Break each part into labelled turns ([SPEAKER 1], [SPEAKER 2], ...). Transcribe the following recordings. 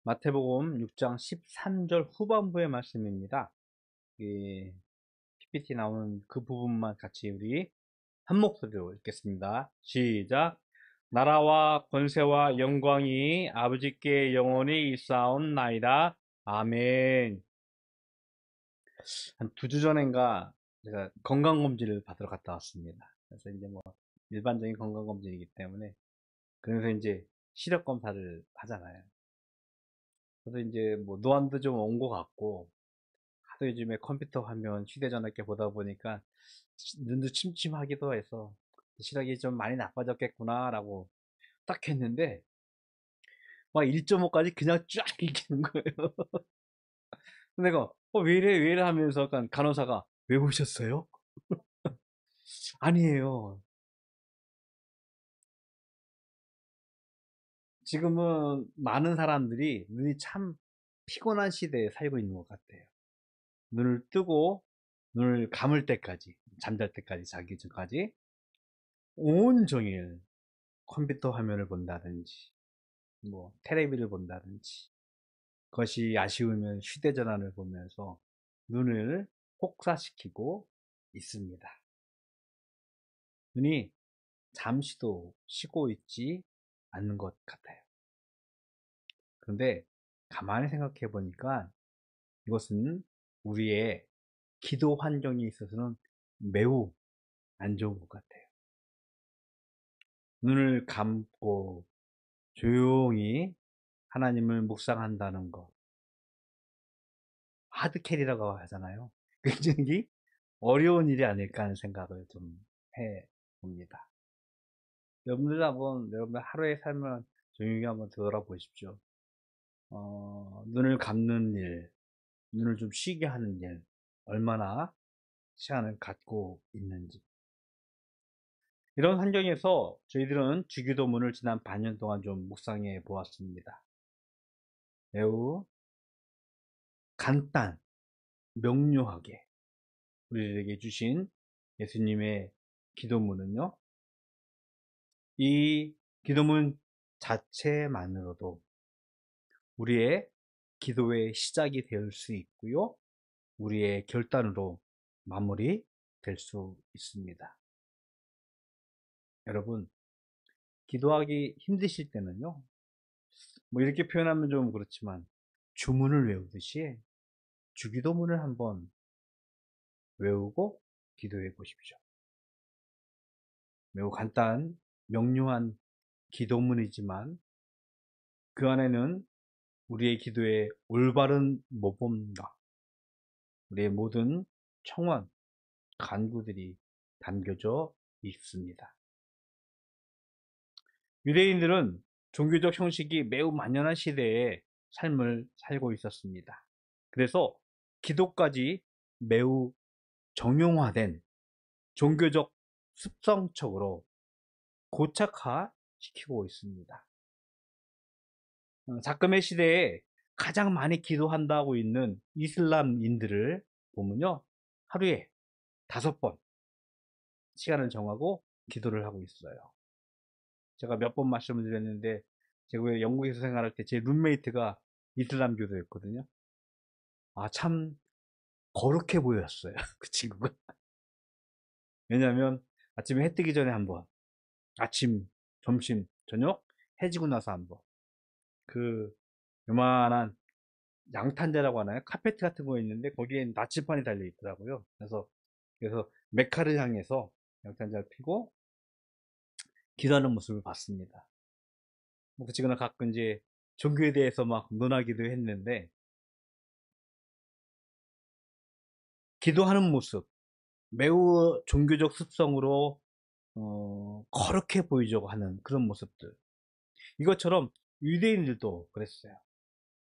[SPEAKER 1] 마태복음 6장 13절 후반부의 말씀입니다. PPT 나오는 그 부분만 같이 우리 한 목소리로 읽겠습니다. 시작. 나라와 권세와 영광이 아버지께 영원히 있사옵나이다. 아멘. 한 2주 전인가 제가 건강검진을 받으러 갔다 왔습니다. 그래서 이제 뭐 일반적인 건강검진이기 때문에 그래서 이제 시력 검사를 하잖아요. 그래서 이제 뭐 노안도 좀 온 것 같고 하도 요즘에 컴퓨터 화면, 휴대전화 이렇게 보다 보니까 눈도 침침하기도 해서 시력이 좀 많이 나빠졌겠구나 라고 딱 했는데 막 1.5까지 그냥 쫙 이기는 거예요. 내가 왜 이래 왜 이래 하면서 약간 간호사가 왜 보셨어요? 아니에요. 지금은 많은 사람들이 눈이 참 피곤한 시대에 살고 있는 것 같아요. 눈을 뜨고 눈을 감을 때까지, 잠잘 때까지, 자기 전까지 온종일 컴퓨터 화면을 본다든지 뭐 테레비를 본다든지 그것이 아쉬우면 휴대전화를 보면서 눈을 혹사시키고 있습니다. 눈이 잠시도 쉬고 있지 않는 것 같아요. 그런데 가만히 생각해 보니까 이것은 우리의 기도 환경에 있어서는 매우 안 좋은 것 같아요. 눈을 감고 조용히 하나님을 묵상한다는 것, 하드캐리라고 하잖아요. 굉장히 어려운 일이 아닐까 하는 생각을 좀 해 봅니다. 여러분들 하루의 삶을 조용히 한번 되돌아보십시오. 눈을 감는 일, 눈을 좀 쉬게 하는 일, 얼마나 시간을 갖고 있는지. 이런 환경에서 저희들은 주기도문을 지난 반년 동안 좀 묵상해 보았습니다. 매우 간단, 명료하게 우리에게 주신 예수님의 기도문은요, 이 기도문 자체만으로도 우리의 기도의 시작이 될 수 있고요, 우리의 결단으로 마무리 될 수 있습니다. 여러분, 기도하기 힘드실 때는요, 뭐 이렇게 표현하면 좀 그렇지만 주문을 외우듯이 주기도문을 한번 외우고 기도해 보십시오. 매우 간단, 명료한 기도문이지만 그 안에는 우리의 기도의 올바른 모범과 우리의 모든 청원, 간구들이 담겨져 있습니다. 유대인들은 종교적 형식이 매우 만연한 시대에 삶을 살고 있었습니다. 그래서 기도까지 매우 정형화된 종교적 습성적으로 고착화시키고 있습니다. 작금의 시대에 가장 많이 기도한다고 있는 이슬람인들을 보면요, 하루에 5번 시간을 정하고 기도를 하고 있어요. 제가 몇 번 말씀을 드렸는데 제가 왜 영국에서 생활할 때 제 룸메이트가 이슬람교도였거든요. 참 거룩해 보였어요. 그 친구가. 왜냐하면 아침에 해 뜨기 전에 한번, 아침, 점심, 저녁, 해 지고 나서 한번, 그 요만한 양탄자라고 하나요? 카페트 같은 거 있는데 거기에 나침판이 달려 있더라고요. 그래서 메카를 향해서 양탄자를 피고 기도하는 모습을 봤습니다. 그 친구는 가끔 이제 종교에 대해서 막 논하기도 했는데, 기도하는 모습, 매우 종교적 습성으로 거룩해 보이려고 하는 그런 모습들. 이것처럼 유대인들도 그랬어요.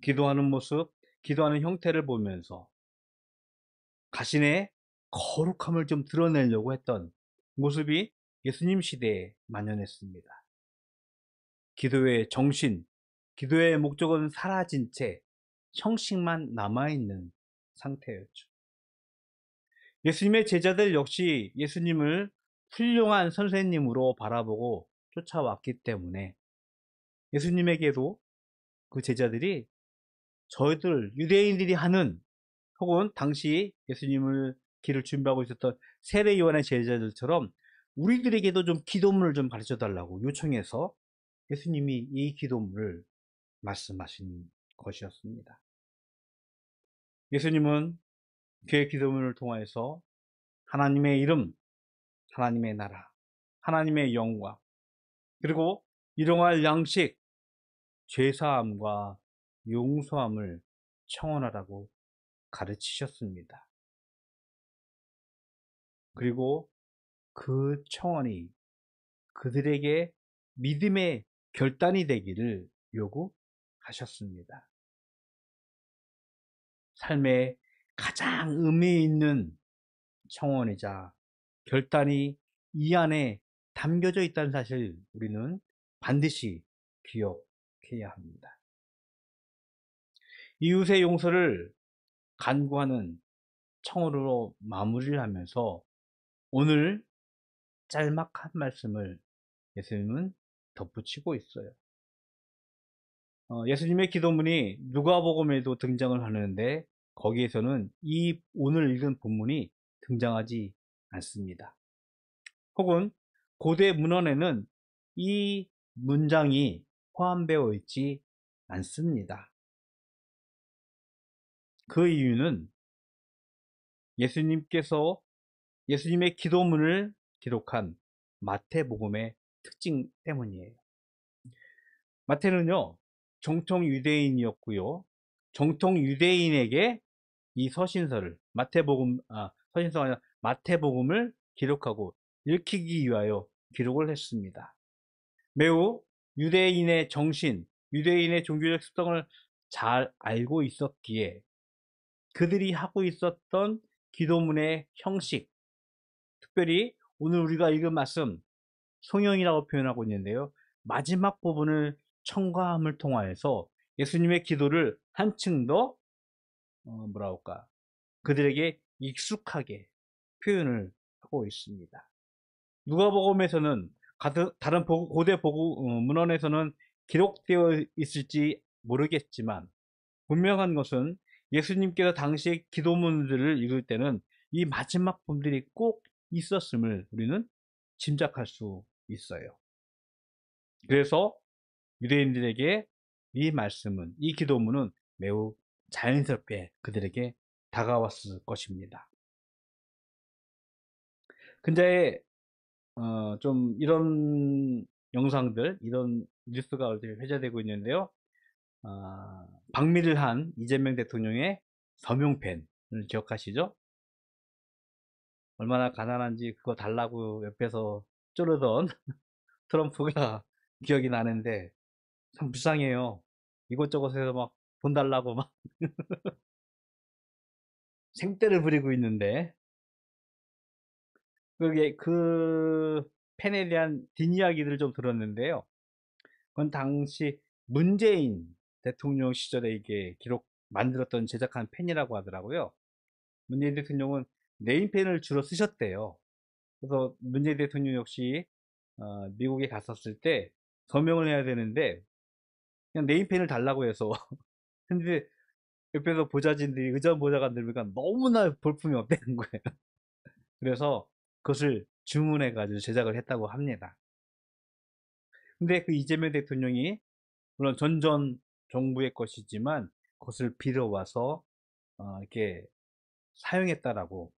[SPEAKER 1] 기도하는 모습, 기도하는 형태를 보면서 자신의 거룩함을 좀 드러내려고 했던 모습이 예수님 시대에 만연했습니다. 기도의 정신, 기도의 목적은 사라진 채 형식만 남아있는 상태였죠. 예수님의 제자들 역시 예수님을 훌륭한 선생님으로 바라보고 쫓아왔기 때문에 예수님에게도 그 제자들이 저희들 유대인들이 하는, 혹은 당시 예수님을 길을 준비하고 있었던 세례 요한의 제자들처럼 우리들에게도 좀 기도문을 좀 가르쳐 달라고 요청해서 예수님이 이 기도문을 말씀하신 것이었습니다. 예수님은 그의 기도문을 통하여서 하나님의 이름, 하나님의 나라, 하나님의 영광, 그리고 일용할 양식, 죄사함과 용서함을 청원하라고 가르치셨습니다. 그리고 그 청원이 그들에게 믿음의 결단이 되기를 요구하셨습니다. 삶의 가장 의미 있는 청원이자 결단이 이 안에 담겨져 있다는 사실, 우리는 반드시 기억해야 합니다. 이웃의 용서를 간구하는 청원으로 마무리를 하면서 오늘 짤막한 말씀을 예수님은 덧붙이고 있어요. 예수님의 기도문이 누가복음에도 등장을 하는데 거기에서는 이 오늘 읽은 본문이 등장하지 않습니다. 혹은 고대 문헌에는 이 문장이 포함되어 있지 않습니다. 그 이유는 예수님의 기도문을 기록한 마태복음의 특징 때문이에요. 마태는요, 정통 유대인이었고요. 정통 유대인에게 이 서신서를, 서신서가 아니라 마태복음을 기록하고 읽히기 위하여 기록을 했습니다. 매우 유대인의 정신, 유대인의 종교적 습성을 잘 알고 있었기에 그들이 하고 있었던 기도문의 형식, 특별히 오늘 우리가 읽은 말씀, 송영이라고 표현하고 있는데요. 마지막 부분을 첨가함을 통하여서 예수님의 기도를 한층 더 그들에게 익숙하게 표현을 하고 있습니다. 누가복음에서는 다른 고대 문헌에서는 기록되어 있을지 모르겠지만 분명한 것은 예수님께서 당시의 기도문들을 읽을 때는 이 마지막 부분들이 꼭 있었음을 우리는 짐작할 수 있어요. 그래서 유대인들에게 이 기도문은 매우 자연스럽게 그들에게 다가왔을 것입니다. 근데 좀 이런 영상들, 이런 뉴스가 회자되고 있는데요. 방미를 한 이재명 대통령의 서명펜을 기억하시죠? 얼마나 가난한지 그거 달라고 옆에서 쪼르던 트럼프가 기억이 나는데 참 불쌍해요. 이곳저곳에서 막 돈 달라고 막 생떼를 부리고 있는데, 그게 그 펜에 대한 뒷이야기들을 좀 들었는데요. 그건 당시 문재인 대통령 시절에 이게 만들었던 제작한 펜이라고 하더라고요. 문재인 대통령은 네임펜을 주로 쓰셨대요. 그래서 문재인 대통령 역시 미국에 갔었을 때 서명을 해야 되는데 그냥 네임펜을 달라고 해서 근데 옆에서 의전 보좌관들 보니까 너무나 볼품이 없다는 거예요. 그래서 그것을 주문해 가지고 제작을 했다고 합니다. 근데 그 이재명 대통령이 물론 전 정부의 것이지만 그것을 빌어와서 이렇게 사용했다라고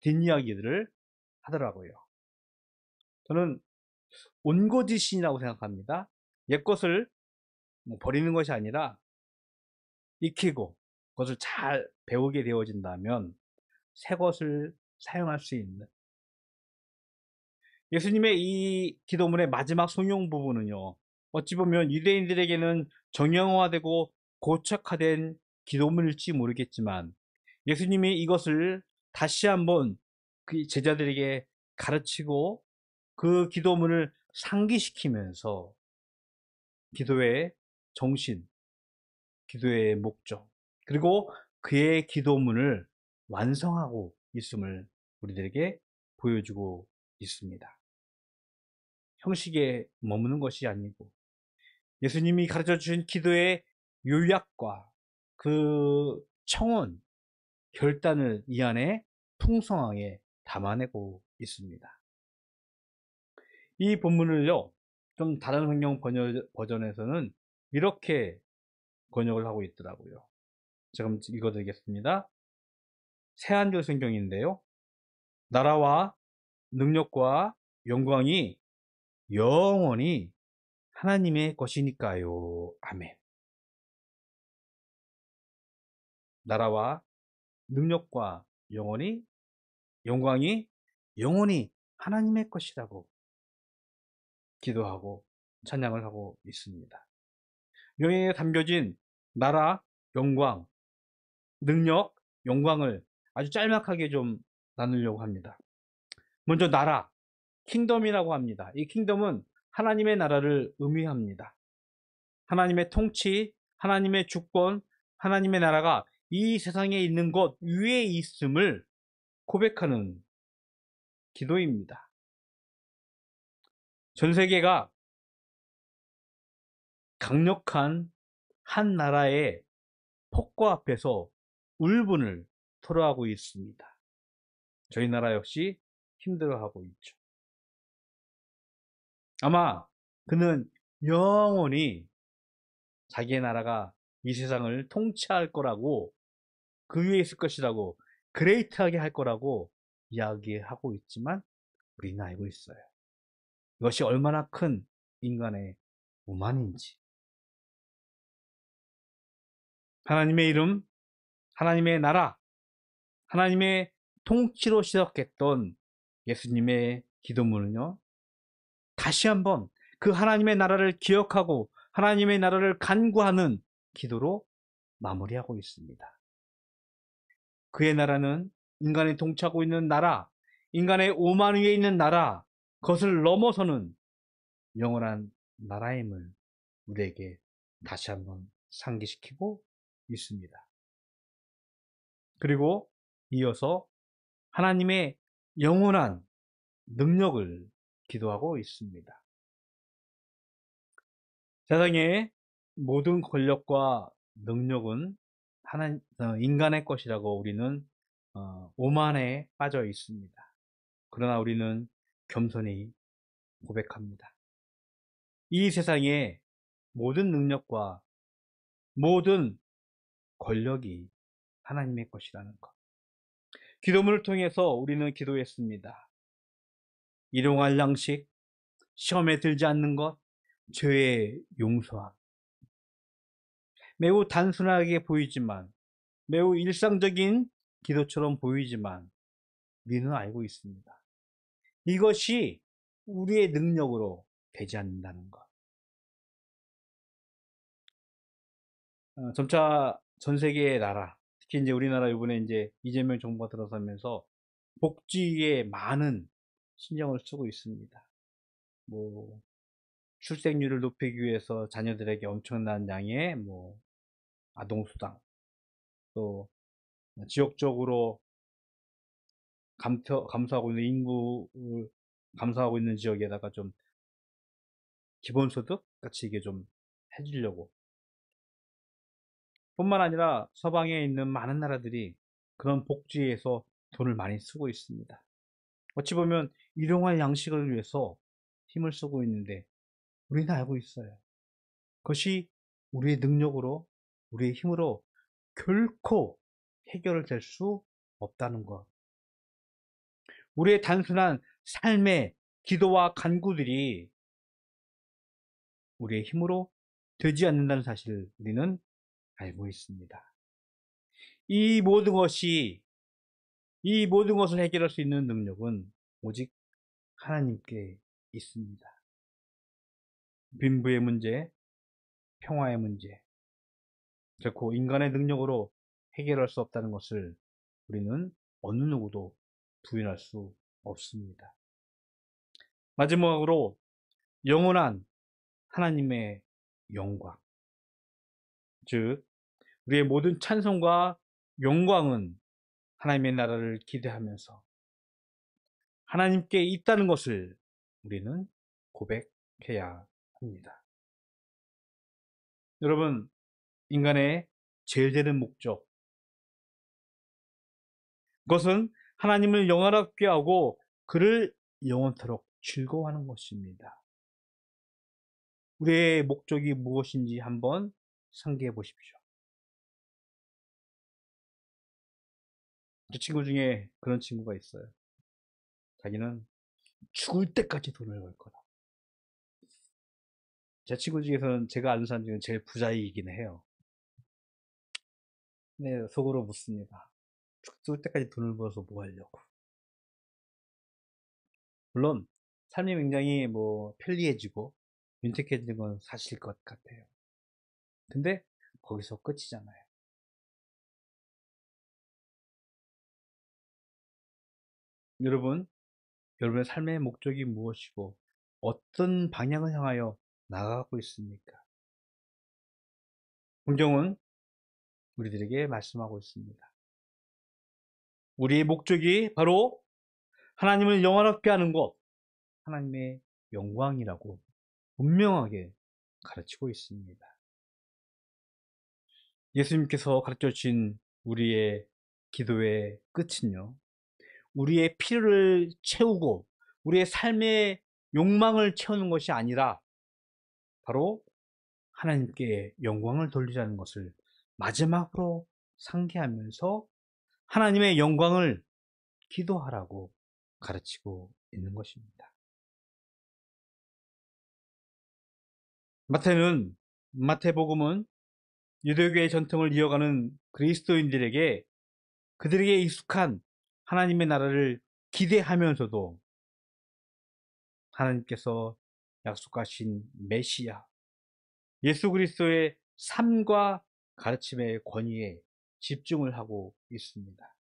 [SPEAKER 1] 뒷이야기들을 하더라고요. 저는 온거지신이라고 생각합니다. 옛것을 버리는 것이 아니라 익히고 그것을 잘 배우게 되어진다면 새 것을 사용할 수 있는, 예수님의 이 기도문의 마지막 송용 부분은요, 어찌 보면 유대인들에게는 정형화되고 고착화된 기도문일지 모르겠지만 예수님이 이것을 다시 한번 그 제자들에게 가르치고 그 기도문을 상기시키면서 기도의 정신, 기도의 목적, 그리고 그의 기도문을 완성하고 있음을 우리들에게 보여주고 있습니다. 형식에 머무는 것이 아니고 예수님이 가르쳐 주신 기도의 요약과 그 청원, 결단을 이 안에 풍성하게 담아내고 있습니다. 이 본문을요, 좀 다른 성경 버전에서는 이렇게 번역을 하고 있더라고요. 제가 읽어드리겠습니다. 새한글 성경인데요. 나라와 능력과 영광이 영원히 하나님의 것이니까요. 아멘. 나라와 능력과 영광이 영원히 하나님의 것이라고 기도하고 찬양을 하고 있습니다. 여기에 담겨진 나라, 영광, 능력, 영광을 아주 짤막하게 좀 나누려고 합니다. 먼저 나라, 킹덤이라고 합니다. 이 킹덤은 하나님의 나라를 의미합니다. 하나님의 통치, 하나님의 주권, 하나님의 나라가 이 세상에 있는 것 위에 있음을 고백하는 기도입니다. 전 세계가 강력한 한 나라의 폭과 앞에서 울분을 토로하고 있습니다. 저희 나라 역시 힘들어하고 있죠. 아마 그는 영원히 자기의 나라가 이 세상을 통치할 거라고, 그 위에 있을 것이라고, 그레이트하게 할 거라고 이야기하고 있지만 우리는 알고 있어요. 이것이 얼마나 큰 인간의 오만인지. 하나님의 이름, 하나님의 나라, 하나님의 통치로 시작했던 예수님의 기도문은요, 다시 한번 그 하나님의 나라를 기억하고 하나님의 나라를 간구하는 기도로 마무리하고 있습니다. 그의 나라는 인간이 통치하고 있는 나라, 인간의 오만 위에 있는 나라, 그것을 넘어서는 영원한 나라임을 우리에게 다시 한번 상기시키고 있습니다. 그리고 이어서 하나님의 영원한 능력을 기도하고 있습니다. 세상의 모든 권력과 능력은 인간의 것이라고 우리는 오만에 빠져 있습니다. 그러나 우리는 겸손히 고백합니다. 이 세상의 모든 능력과 모든 권력이 하나님의 것이라는 것. 기도문을 통해서 우리는 기도했습니다. 일용할 양식, 시험에 들지 않는 것, 죄의 용서함. 매우 단순하게 보이지만, 매우 일상적인 기도처럼 보이지만 우리는 알고 있습니다. 이것이 우리의 능력으로 되지 않는다는 것. 점차 전 세계의 나라, 특히 이제 우리나라 이번에 이제 이재명 정부가 들어서면서 복지에 많은 신경을 쓰고 있습니다. 뭐 출생률을 높이기 위해서 자녀들에게 엄청난 양의 아동수당, 또 지역적으로 감소하고 있는 인구를 감소하고 있는 지역에다가 좀 기본소득 같이 이게 좀 해주려고, 뿐만 아니라 서방에 있는 많은 나라들이 그런 복지에서 돈을 많이 쓰고 있습니다. 어찌 보면 일용할 양식을 위해서 힘을 쓰고 있는데 우리는 알고 있어요. 그것이 우리의 능력으로, 우리의 힘으로 결코 해결될 수 없다는 것. 우리의 단순한 삶의 기도와 간구들이 우리의 힘으로 되지 않는다는 사실을 우리는 알고 있습니다. 이 모든 것을 해결할 수 있는 능력은 오직 하나님께 있습니다. 빈부의 문제, 평화의 문제, 결코 인간의 능력으로 해결할 수 없다는 것을 우리는 어느 누구도 부인할 수 없습니다. 마지막으로 영원한 하나님의 영광, 즉 우리의 모든 찬송과 영광은 하나님의 나라를 기대하면서 하나님께 있다는 것을 우리는 고백해야 합니다. 여러분, 인간의 제일 되는 목적, 그것은 하나님을 영원하게 하고 그를 영원토록 즐거워하는 것입니다. 우리의 목적이 무엇인지 한번 상기해 보십시오. 제 친구 중에 그런 친구가 있어요. 자기는 죽을 때까지 돈을 벌 거다. 제 친구 중에서는 제가 아는 사람 중에 제일 부자이긴 해요. 네, 속으로 묻습니다. 죽을 때까지 돈을 벌어서 뭐 하려고. 물론 삶이 굉장히 편리해지고 윤택해지는 건 사실일 것 같아요. 근데 거기서 끝이잖아요. 여러분의 삶의 목적이 무엇이고 어떤 방향을 향하여 나아가고 있습니까? 성경은 우리들에게 말씀하고 있습니다. 우리의 목적이 바로 하나님을 영원하게 하는 것, 하나님의 영광이라고 분명하게 가르치고 있습니다. 예수님께서 가르쳐 주신 우리의 기도의 끝은요, 우리의 필요를 채우고 우리의 삶의 욕망을 채우는 것이 아니라 바로 하나님께 영광을 돌리자는 것을 마지막으로 상기하면서 하나님의 영광을 기도하라고 가르치고 있는 것입니다. 마태복음은 유대교의 전통을 이어가는 그리스도인들에게 그들에게 익숙한 하나님의 나라를 기대하면서도 하나님께서 약속하신 메시아 예수 그리스도의 삶과 가르침의 권위에 집중을 하고 있습니다.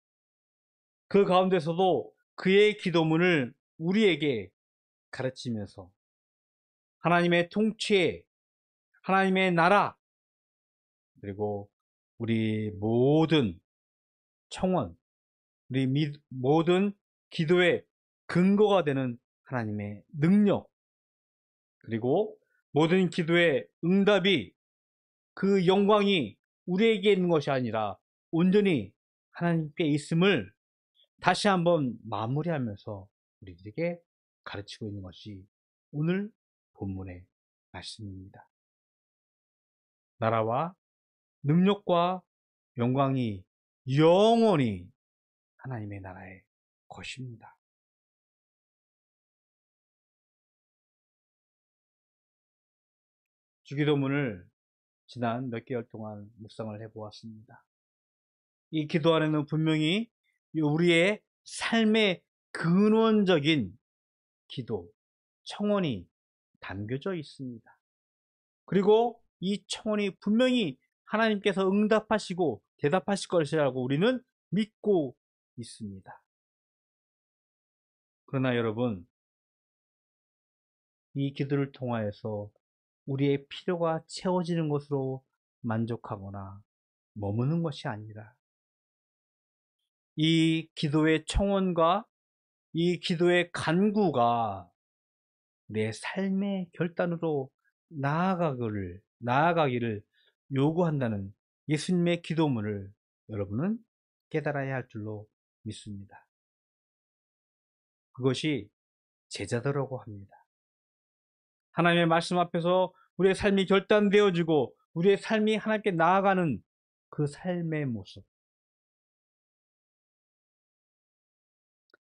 [SPEAKER 1] 그 가운데서도 그의 기도문을 우리에게 가르치면서 하나님의 통치, 하나님의 나라, 그리고 우리 모든 청원, 우리 모든 기도의 근거가 되는 하나님의 능력, 그리고 모든 기도의 응답이 그 영광이 우리에게 있는 것이 아니라 온전히 하나님께 있음을 다시 한번 마무리하면서 우리들에게 가르치고 있는 것이 오늘 본문의 말씀입니다. 나라와 능력과 영광이 영원히 하나님의 나라의 것입니다. 주기도문을 지난 몇 개월 동안 묵상을 해보았습니다. 이 기도 안에는 분명히 우리의 삶의 근원적인 기도, 청원이 담겨져 있습니다. 그리고 이 청원이 분명히 하나님께서 응답하시고 대답하실 것이라고 우리는 믿고 있습니다. 그러나 여러분, 이 기도를 통하여서 우리의 필요가 채워지는 것으로 만족하거나 머무는 것이 아니라 이 기도의 청원과 이 기도의 간구가 내 삶의 결단으로 나아가기를 요구한다는 예수님의 기도문을 여러분은 깨달아야 할 줄로 믿습니다. 그것이 제자도라고 합니다. 하나님의 말씀 앞에서 우리의 삶이 결단되어지고 우리의 삶이 하나님께 나아가는 그 삶의 모습.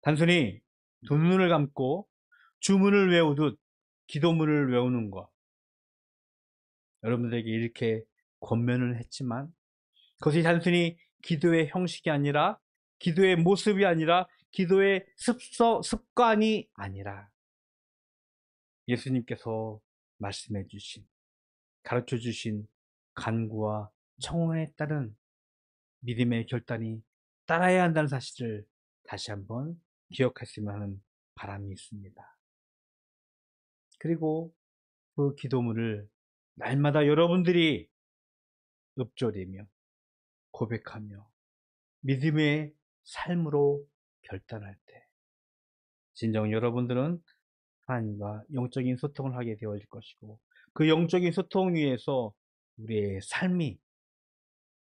[SPEAKER 1] 단순히 두 눈을 감고 주문을 외우듯 기도문을 외우는 것. 여러분들에게 이렇게 권면을 했지만 그것이 단순히 기도의 형식이 아니라 기도의 모습이 아니라 기도의 습관이 아니라 예수님께서 말씀해 주신 가르쳐 주신 간구와 청원에 따른 믿음의 결단이 따라야 한다는 사실을 다시 한번 기억했으면 하는 바람이 있습니다. 그리고 그 기도문을 날마다 여러분들이 읊조리며 고백하며 믿음의 삶으로 결단할 때 진정 여러분들은 하나님과 영적인 소통을 하게 되어질 것이고 그 영적인 소통 위에서 우리의 삶이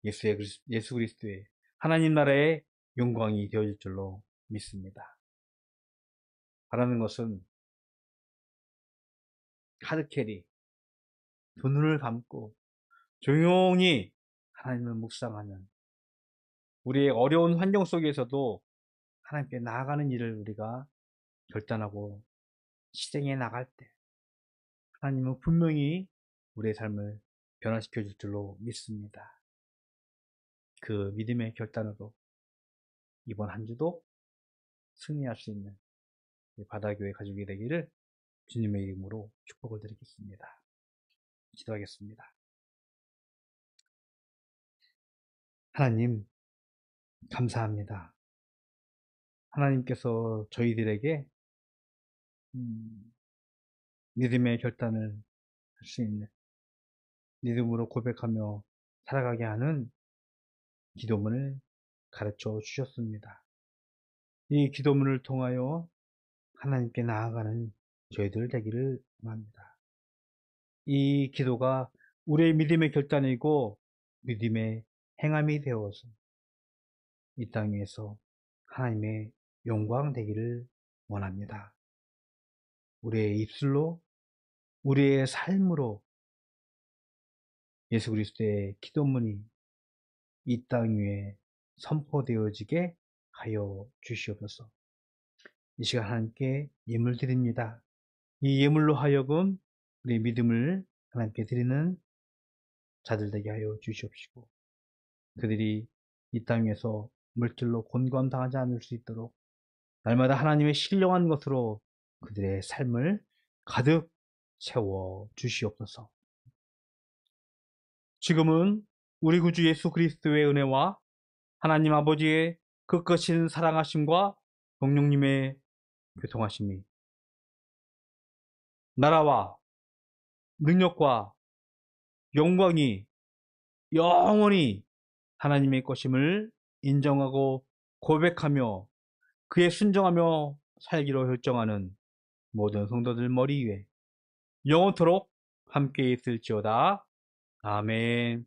[SPEAKER 1] 예수 그리스도의 하나님 나라의 영광이 되어질 줄로 믿습니다. 바라는 것은 카드캐리, 두 눈을 감고 조용히 하나님을 묵상하는, 우리의 어려운 환경 속에서도 하나님께 나아가는 일을 우리가 결단하고 실행해 나갈 때 하나님은 분명히 우리의 삶을 변화시켜 줄 줄로 믿습니다. 그 믿음의 결단으로 이번 한 주도 승리할 수 있는 바다교회 가족이 되기를 주님의 이름으로 축복을 드리겠습니다. 기도하겠습니다. 하나님, 감사합니다. 하나님께서 저희들에게 믿음의 결단을 할 수 있는, 믿음으로 고백하며 살아가게 하는 기도문을 가르쳐 주셨습니다. 이 기도문을 통하여 하나님께 나아가는 저희들 되기를 원합니다. 이 기도가 우리의 믿음의 결단이고 믿음의 행함이 되어서 이 땅 위에서 하나님의 영광 되기를 원합니다. 우리의 입술로, 우리의 삶으로 예수 그리스도의 기도문이 이 땅 위에 선포되어지게 하여 주시옵소서. 이 시간 하나님께 예물 드립니다. 이 예물로 하여금 우리의 믿음을 하나님께 드리는 자들 되게 하여 주시옵시고, 그들이 이 땅 위에서 물질로 곤곤당하지 않을 수 있도록 날마다 하나님의 신령한 것으로 그들의 삶을 가득 채워 주시옵소서. 지금은 우리 구주 예수 그리스도의 은혜와 하나님 아버지의 끝까신 사랑하심과 성령님의 교통하심이 나라와 능력과 영광이 영원히 하나님의 것임을 인정하고 고백하며 그에 순종하며 살기로 결정하는 모든 성도들 머리 위에 영원토록 함께 있을지어다. 아멘.